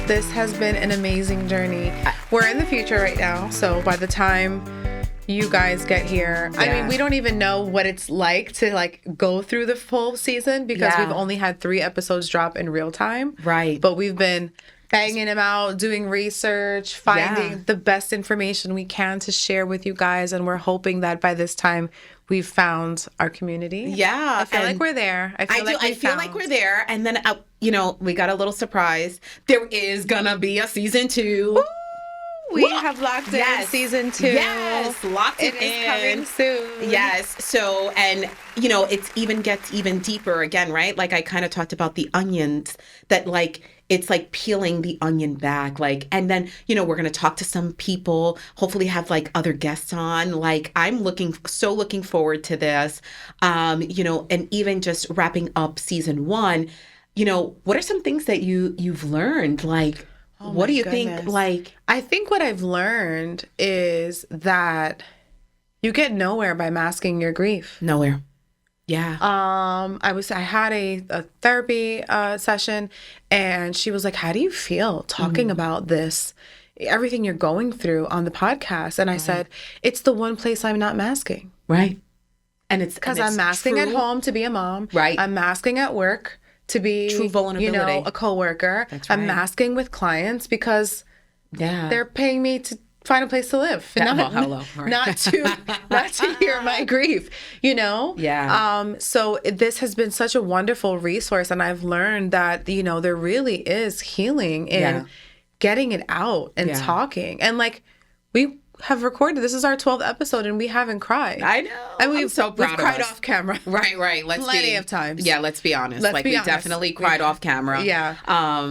This has been an amazing journey. We're in the future right now, so by the time you guys get here, I mean, we don't even know what it's like to like go through the full season because we've only had 3 episodes drop in real time. Right. But we've been banging them out, doing research, finding the best information we can to share with you guys. And we're hoping that by this time we've found our community. Yeah. I feel like we're there. I feel like we're there. And then, you know, we got a little surprise. There is going to be a season 2. Woo! We have locked in season 2. Yes, locked it in. It is coming soon. Yes. So, and, you know, it even gets even deeper again, right? Like I kind of talked about the onions that like, it's like peeling the onion back. Like, and then, you know, we're going to talk to some people, hopefully have like other guests on. Like, I'm looking forward to this. You know, and even just wrapping up season 1, you know, what are some things that you've learned? Like, what do you think? Like, I think what I've learned is that you get nowhere by masking your grief. Nowhere. Yeah. I had a therapy session, and she was like, "How do you feel talking about this, everything you're going through on the podcast?" And I said, "It's the one place I'm not masking." Right. And it's because I'm masking at home to be a mom. Right. I'm masking at work to be true vulnerability. You know, a coworker. That's right. I'm masking with clients because they're paying me to find a place to live. And not to hear my grief, you know? Yeah. So this has been such a wonderful resource, and I've learned that, you know, there really is healing in getting it out and talking. And like we have recorded, this is our 12th episode, and we haven't cried. I know. And I'm so proud we've cried off camera. Right. Plenty of times. Yeah, let's be honest. We definitely cried off camera. Yeah.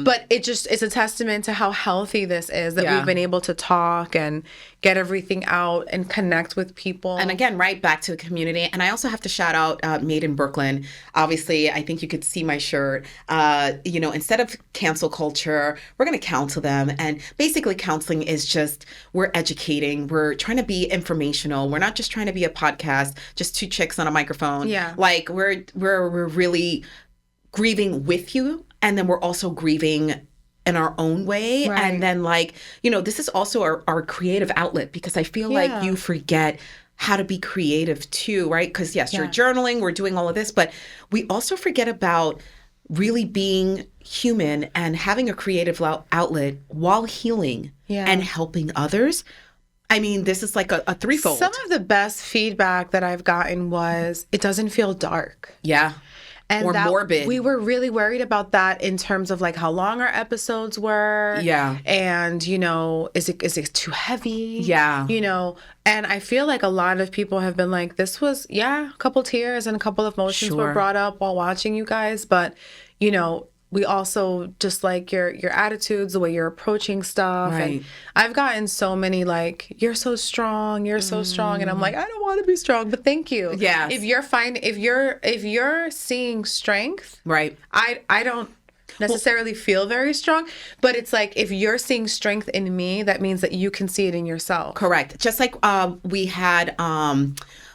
But it's a testament to how healthy this is that we've been able to talk and get everything out and connect with people. And again, right back to the community. And I also have to shout out Made in Brooklyn. Obviously, I think you could see my shirt. You know, instead of cancel culture, we're going to counsel them. And basically counseling is just, we're educating. We're trying to be informational. We're not just trying to be a podcast, just 2 chicks on a microphone. Yeah. Like we're really grieving with you. And then we're also grieving in our own way. Right. And then like, you know, this is also our creative outlet, because I feel like you forget how to be creative too, right? Because yes, you're journaling, we're doing all of this, but we also forget about really being human and having a creative outlet while healing and helping others. I mean, this is like a threefold. Some of the best feedback that I've gotten was, it doesn't feel dark. Yeah. And or morbid. We were really worried about that in terms of like how long our episodes were. Yeah. And, you know, is it too heavy? Yeah. You know, and I feel like a lot of people have been like, this was, a couple tears and a couple of emotions were brought up while watching you guys. But, you know, we also just like your attitudes, the way you're approaching stuff. Right. And I've gotten so many like, you're so strong, you're so strong. And I'm like, I don't want to be strong, but thank you. Yes. If you're seeing strength, right. I don't necessarily feel very strong, but it's like, if you're seeing strength in me, that means that you can see it in yourself. Correct. Just like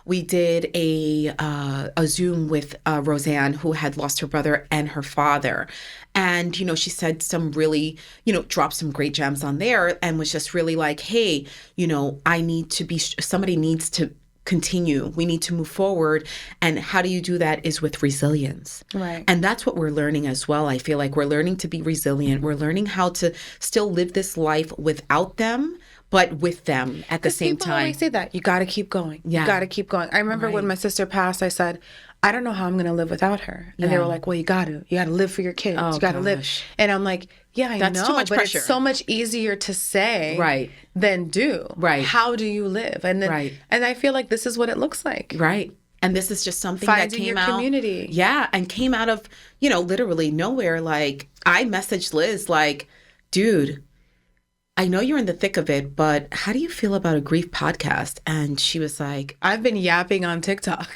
we did a Zoom with Roseanne, who had lost her brother and her father. And, you know, she said some really, you know, dropped some great gems on there and was just really like, hey, you know, somebody needs to continue. We need to move forward. And how do you do that is with resilience. Right. And that's what we're learning as well. I feel like we're learning to be resilient. We're learning how to still live this life without them, but with them at the same time. People always say that. You got to keep going. Yeah. You got to keep going. I remember when my sister passed, I said, I don't know how I'm going to live without her. And they were like, well, you got to live for your kids. Oh, you got to live. And I'm like, yeah, I know. That's too much pressure. It's so much easier to say than do. Right. How do you live? And then, and I feel like this is what it looks like. Right. And this is just something Finding that came your community. Yeah. And came out of, you know, literally nowhere. Like, I messaged Liz like, dude, I know you're in the thick of it, but how do you feel about a grief podcast? And she was like, I've been yapping on TikTok.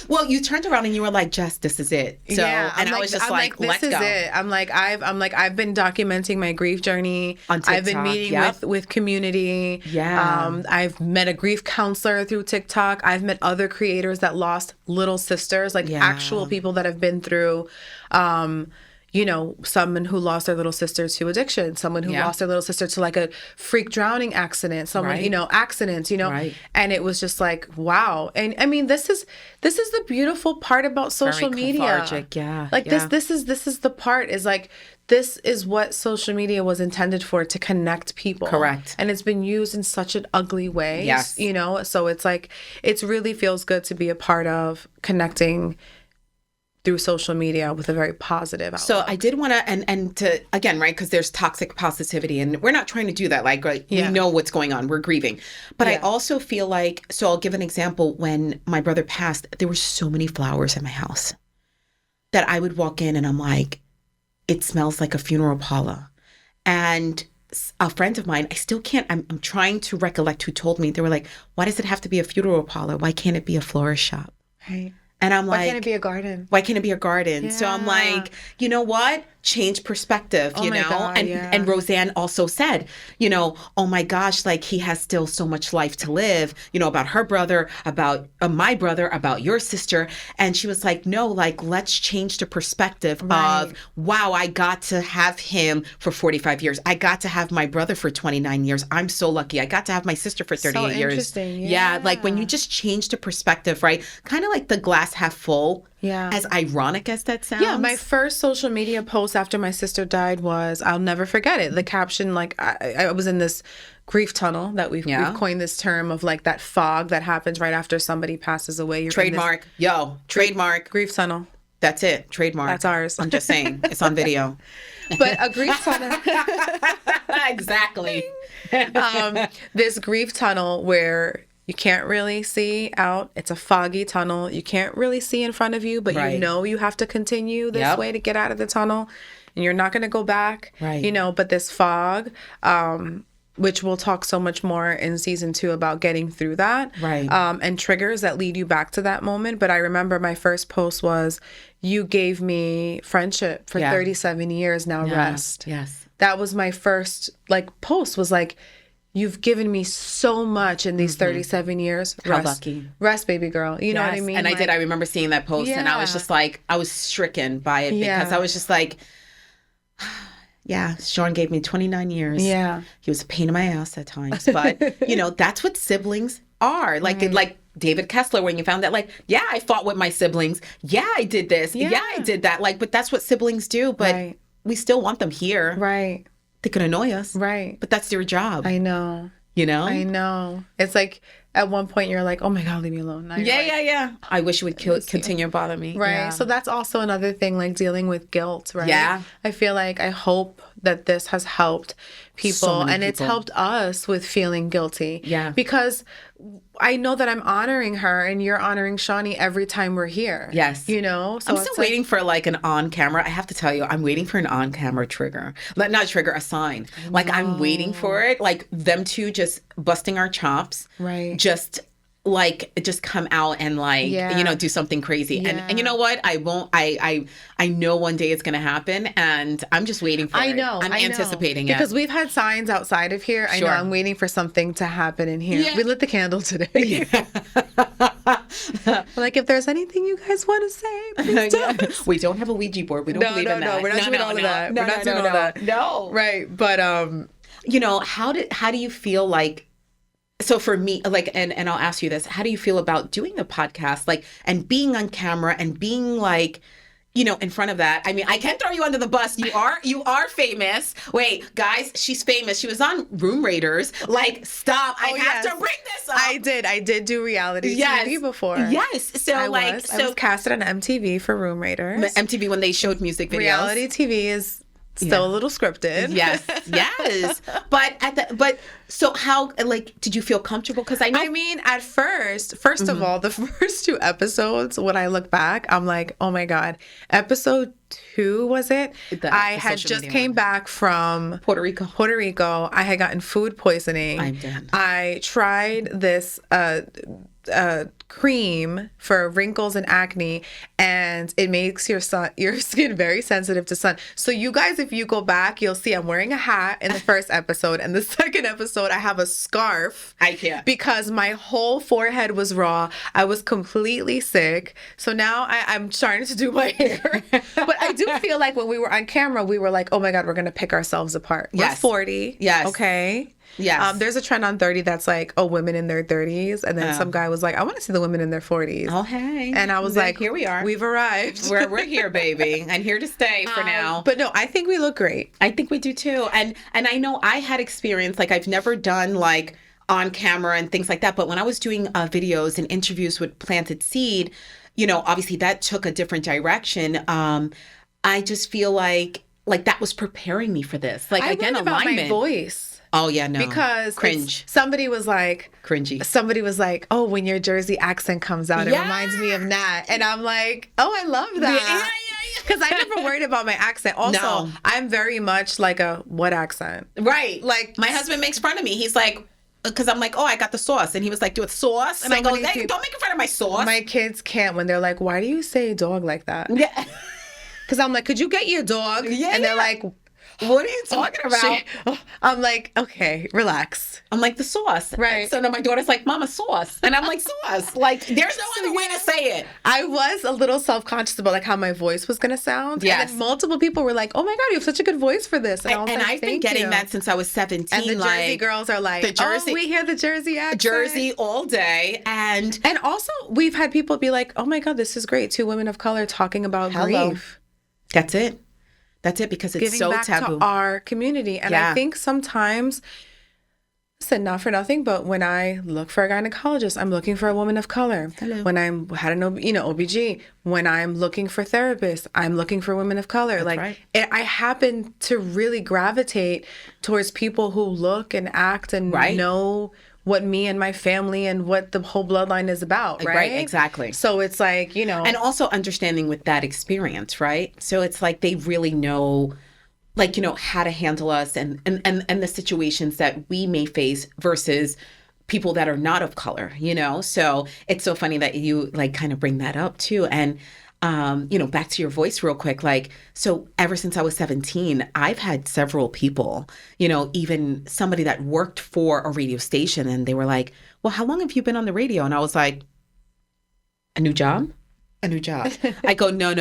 Well, you turned around and you were like, Jess, this is it. So, yeah, and I was just like, let's go. This is it. I've been documenting my grief journey on TikTok. I've been meeting with community. Yeah. I've met a grief counselor through TikTok. I've met other creators that lost little sisters, like actual people that have been through, someone who lost their little sister to addiction, someone who lost their little sister to like a freak drowning accident, someone, accidents, and it was just like, wow. And I mean, this is the beautiful part about social media. Cathartic, yeah. Like this is the part is like, this is what social media was intended for, to connect people. Correct. And it's been used in such an ugly way. Yes. So it's like, it really feels good to be a part of connecting through social media with a very positive outlook. So I did want to, and to, again, right, because there's toxic positivity, and we're not trying to do that. Like, right, we know what's going on. We're grieving. But I also feel like, so I'll give an example. When my brother passed, there were so many flowers in my house that I would walk in and I'm like, it smells like a funeral parlor. And a friend of mine, I still can't, I'm trying to recollect who told me. They were like, why does it have to be a funeral parlor? Why can't it be a florist shop? Right. And I'm like, why can't it be a garden? Why can't it be a garden? Yeah. So I'm like, you know what? Change perspective, Oh my God, and Roseanne also said, oh my gosh, like he has still so much life to live, about her brother, about my brother, about your sister. And she was like, no, like, let's change the perspective of, wow, I got to have him for 45 years. I got to have my brother for 29 years. I'm so lucky. I got to have my sister for 38 years. Interesting. Yeah. Like when you just change the perspective, right? Kind of like the glass half full. Yeah. As ironic as that sounds. Yeah, my first social media post after my sister died was, I'll never forget it. The caption, like, I was in this grief tunnel that we've coined this term of like that fog that happens right after somebody passes away. You're trademark. Trademark. Grief tunnel. That's it. Trademark. That's ours. I'm just saying. It's on video. But a grief tunnel. Exactly. This grief tunnel where you can't really see out. It's a foggy tunnel. You can't really see in front of you, but you have to continue this way to get out of the tunnel. And you're not going to go back, but this fog, which we'll talk so much more in season 2 about getting through that. Right. And triggers that lead you back to that moment. But I remember my first post was, you gave me friendship for 37 years, now rest. Yes. That was my first post, was like, you've given me so much in these 37 years. How lucky. Rest, baby girl. You know what I mean? And I remember seeing that post and I was just like, I was stricken by it because I was just like, Sean gave me 29 years. Yeah. He was a pain in my ass at times. But, that's what siblings are. Like David Kessler, when you found that, like, I fought with my siblings. Yeah, I did this. Yeah, I did that. Like, but that's what siblings do. But we still want them here. Right. They can annoy us. Right. But that's their job. I know. I know. It's like, at one point you're like, oh my God, leave me alone. Yeah. I wish it would continue to bother me. Right. Yeah. So that's also another thing, like dealing with guilt, right? Yeah. I feel like, I hope that this has helped people, it's helped us with feeling guilty. Yeah. Because I know that I'm honoring her and you're honoring Shawnee every time we're here. Yes. So I'm still waiting for like an on camera. I have to tell you, I'm waiting for an on camera trigger. Not trigger, a sign. Like I'm waiting for it. Like them two just busting our chops. Right. Just come out and do something crazy. Yeah. And you know what? I won't, I know one day it's going to happen and I'm just waiting for it. I know. I'm anticipating it. Because we've had signs outside of here. I know I'm waiting for something to happen in here. Yeah. We lit the candle today. Yeah. Like, if there's anything you guys want to say, please don't. We don't have a Ouija board. We don't believe in that. No, we're not doing all of that. We're not doing all that. No. Right. But, how do you feel like, so for me, like, and I'll ask you this, how do you feel about doing the podcast, like, and being on camera and being like, in front of that? I mean, I can't throw you under the bus. You are famous. Wait, guys, she's famous. She was on Room Raiders. Like, stop. I have to bring this up. I did do reality TV before. Yes. So I was casted on MTV for Room Raiders. MTV when they showed music videos. Reality TV is still a little scripted. Yes. But so how, like, did you feel comfortable? Because I know. I mean, at first of all, the first 2 episodes, when I look back, I'm like, oh my God. Episode 2, was it? I had just came back from Puerto Rico. I had gotten food poisoning. I'm done. I tried this cream for wrinkles and acne, and it makes your skin very sensitive to sun. So you guys, if you go back, you'll see I'm wearing a hat in the first episode, and the second episode I have a scarf. I can't. Because my whole forehead was raw. I was completely sick. So now I'm starting to do my hair. But I do feel like when we were on camera, we were like, oh my God, we're going to pick ourselves apart. Yes. We're 40. Yes. Okay. Yes. There's a trend on 30 that's like, oh, women in their 30s. And then some guy was like, I want to see the women in their 40s. Oh, hey. And I was like, here we are. We've arrived. We're here, baby. And here to stay for now. But no, I think we look great. I think we do too. And I know I had experience, like I've never done like on camera and things like that. But when I was doing videos and interviews with Planted Seed, you know, obviously that took a different direction. I just feel like that was preparing me for this. Like, again, learned about alignment. my voice. Oh, yeah, no. Because cringe. Somebody was like, cringy. Somebody was like, oh, when your Jersey accent comes out, it reminds me of Nat. And I'm like, oh, I love that. Yeah. Because I never worried about my accent. Also, No. I'm very much like a what accent? Right. Like, my husband makes fun of me. He's like, because I'm like, oh, I got the sauce. And he was like, do it sauce. And I go, hey, don't make fun of my sauce. My kids can't when they're like, why do you say dog like that? Yeah. Because I'm like, could you get your dog? Yeah, and they're like, what are you talking about? I'm like, okay, relax. I'm like, the sauce. Right. So then my daughter's like, Mama, sauce. And I'm like, sauce. Like, there's no other way to say it. I was a little self-conscious about like how my voice was going to sound. Yes. And then multiple people were like, oh my God, you have such a good voice for this. And I was like, I've been getting that since I was 17. And the Jersey girls are like, oh, we hear the Jersey accent. Jersey all day. And also, we've had people be like, oh my God, this is great. 2 women of color talking about grief. That's it. That's it, because it's giving so back taboo. To our community. And I think sometimes, listen, not for nothing, but when I look for a gynecologist, I'm looking for a woman of color. Hello. When I'm had an OBG, when I'm looking for therapists, I'm looking for women of color. That's like right. I happen to really gravitate towards people who look and act and know what me and my family and what the whole bloodline is about, right? Right, exactly. So it's like, you know. And also understanding with that experience, right? So it's like they really know, like, you know, how to handle us and the situations that we may face versus people that are not of color, you know? So it's so funny that you like kind of bring that up too. And you know, back to your voice real quick, like, so ever since I was 17, I've had several people, you know, even somebody that worked for a radio station, and they were like, well, how long have you been on the radio? And I was like, a new job? A new job. I go, no.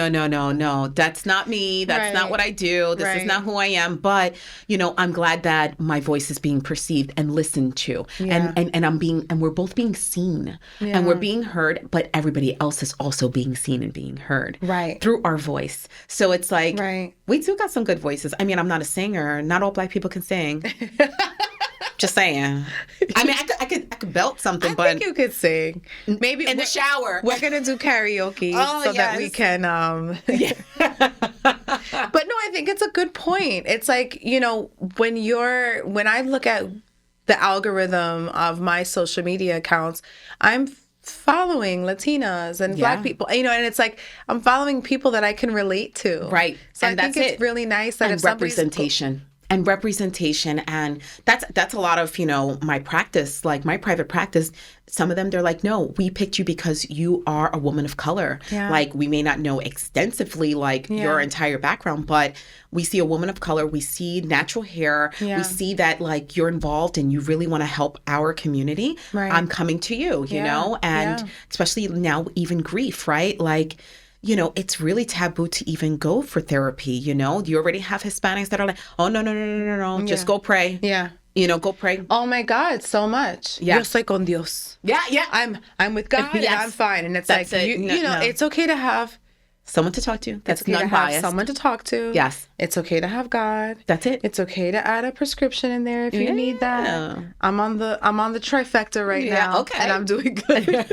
That's not me. That's not what I do. This is not who I am. But, you know, I'm glad that my voice is being perceived and listened to. Yeah. And we're both being seen. Yeah. And we're being heard, but everybody else is also being seen and being heard. Right. Through our voice. So it's like, we do got some good voices. I mean, I'm not a singer. Not all Black people can sing. Just saying. I mean, I could belt something, but I think you could sing. Maybe in the shower. We're gonna do karaoke that we can. Yeah. But no, I think it's a good point. It's like, you know, when I look at the algorithm of my social media accounts, I'm following Latinas and Black people, you know, and it's like I'm following people that I can relate to. Right. So and I think it's really nice that and if representation. And representation, and that's a lot of, you know, my practice, like my private practice. Some of them, they're like, no, we picked you because you are a woman of color. Yeah. Like, we may not know extensively, like, your entire background, but we see a woman of color, we see natural hair, we see that, like, you're involved and you really want to help our community. Right. I'm coming to you, you know, and especially now, even grief, right? Like, you know, it's really taboo to even go for therapy, you know? You already have Hispanics that are like, oh, no. Just go pray. Yeah. You know, go pray. Oh my God, so much. Yeah. Yo soy con Dios. Yeah. I'm with God and I'm fine. And it's that's like, it. You know, it's okay to have someone to talk to. That's okay non-biased. Someone to talk to. Yes. It's okay to have God. That's it. It's okay to add a prescription in there if you need that. I'm on the trifecta right now. Okay. And I'm doing good.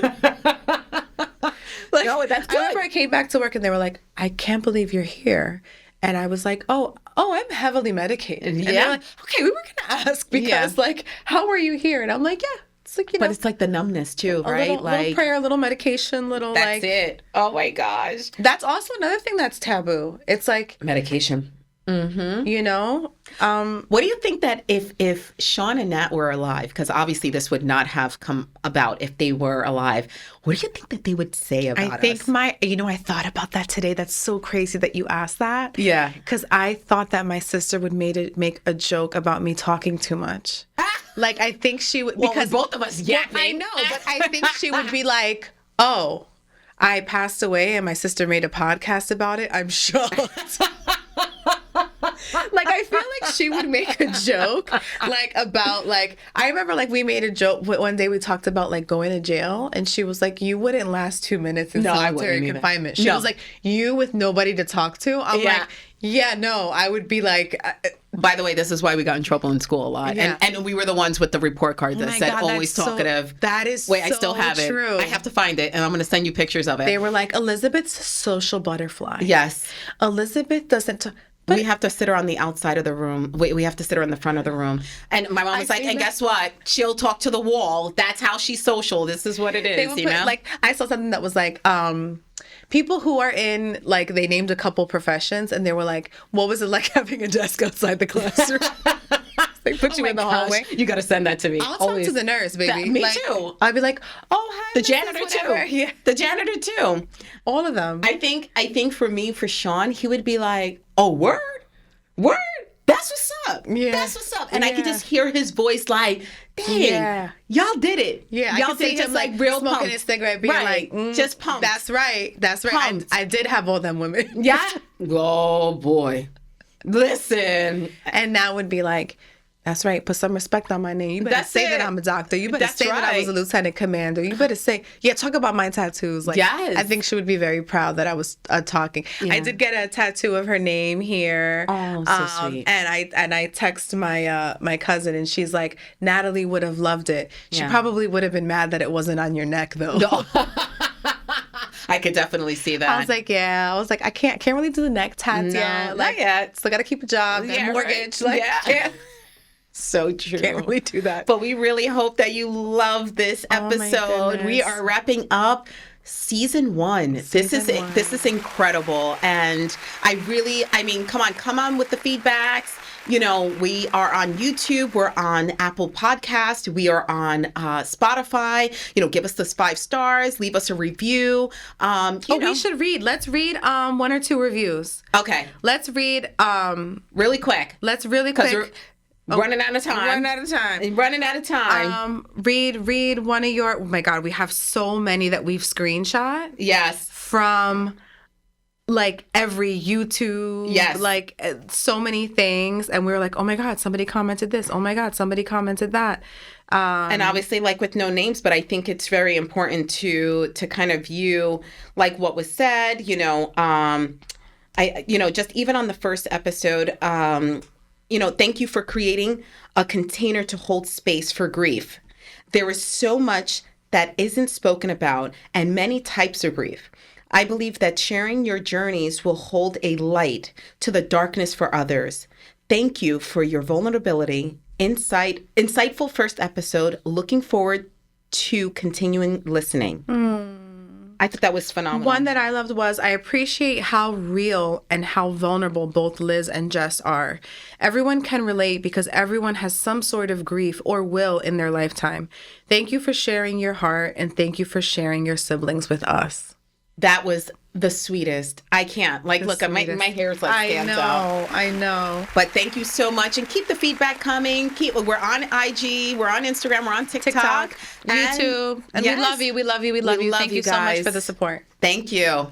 Like, no, that's good. I remember I came back to work and they were like, I can't believe you're here. And I was like, oh, I'm heavily medicated. And they're like, okay, we were going to ask because like, how are you here? And I'm like, yeah. It's like, you know. But it's like the numbness too, right? Little prayer, little medication, little that's it. Oh my gosh. That's also another thing that's taboo. It's like. Medication. You know? What do you think that if Sean and Nat were alive, because obviously this would not have come about if they were alive, what do you think that they would say about us? I thought about that today. That's so crazy that you asked that. Yeah. Because I thought that my sister would make a joke about me talking too much. Like, I think she would, because both of us yapping. I know, but I think she would be like, oh, I passed away and my sister made a podcast about it. I'm shocked. Like, I feel like she would make a joke, like, about, like, I remember, like, we made a joke one day. We talked about, like, going to jail, and she was like, you wouldn't last 2 minutes in solitary confinement. She was like, you with nobody to talk to? I'm like, yeah, no, I would be like... By the way, this is why we got in trouble in school a lot. Yeah. And we were the ones with the report card that said always talkative. That is Wait, I still have true. it. I have to find it, and I'm going to send you pictures of it. They were like, Elizabeth's social butterfly. Yes. Elizabeth doesn't... But we have to sit her on the outside of the room. We have to sit her in the front of the room. And my mom was like, and guess what? She'll talk to the wall. That's how she's social. This is what it is, you know? Like, I saw something that was like, people who are in, like, they named a couple professions, and they were like, what was it like having a desk outside the classroom? They put you in the hallway. You got to send that to me. I'll talk to the nurse, baby. Me too. I'd be like, oh, hi. The janitor too. Yeah. The janitor too. All of them. I think for me, for Sean, he would be like, oh, word? That's what's up. Yeah. That's what's up. And I could just hear his voice like, dang, y'all did it. Yeah, y'all I could see him like real smoking his cigarette, being like, just pumped. That's right. I did have all them women. Yeah. Oh boy. Listen. And that would be like, that's right. Put some respect on my name. You better say that I'm a doctor. You better say that I was a lieutenant commander. You better say, talk about my tattoos. Like, yes. I think she would be very proud that I was talking. Yeah. I did get a tattoo of her name here. Oh, so sweet. And I text my my cousin, and she's like, Natalie would have loved it. She probably would have been mad that it wasn't on your neck, though. No. I could definitely see that. I was like, I can't really do the neck tats yet. Not yet. Still got to keep a job, and mortgage. Right. Can't. So true. Can't really do that. But we really hope that you love this episode. We are wrapping up season 1. This is incredible. And I mean, come on with the feedbacks. You know, we are on YouTube. We're on Apple Podcast. We are on Spotify. You know, give us those 5 stars. Leave us a review. We should read. Let's read 1 or 2 reviews. Okay. Let's read really quick. Running out of time. Read one of your... Oh my God, we have so many that we've screenshot. Yes. From like every YouTube. Yes. Like so many things. And we were like, oh my God, somebody commented this. Oh my God, somebody commented that. And obviously, like, with no names, but I think it's very important to kind of view like what was said, you know, just even on the first episode, thank you for creating a container to hold space for grief. There is so much that isn't spoken about and many types of grief. I believe that sharing your journeys will hold a light to the darkness for others. Thank you for your vulnerability, insightful first episode. Looking forward to continuing listening. I thought that was phenomenal. One that I loved was, I appreciate how real and how vulnerable both Liz and Jess are. Everyone can relate because everyone has some sort of grief or will in their lifetime. Thank you for sharing your heart, and thank you for sharing your siblings with us. That was the sweetest. I can't. Like, look, my hair's like stands out. I know. But thank you so much. And keep the feedback coming. We're on IG. We're on Instagram. We're on TikTok. YouTube. And yes, we love you. We love you. We love you. Thank you so much for the support. Thank you.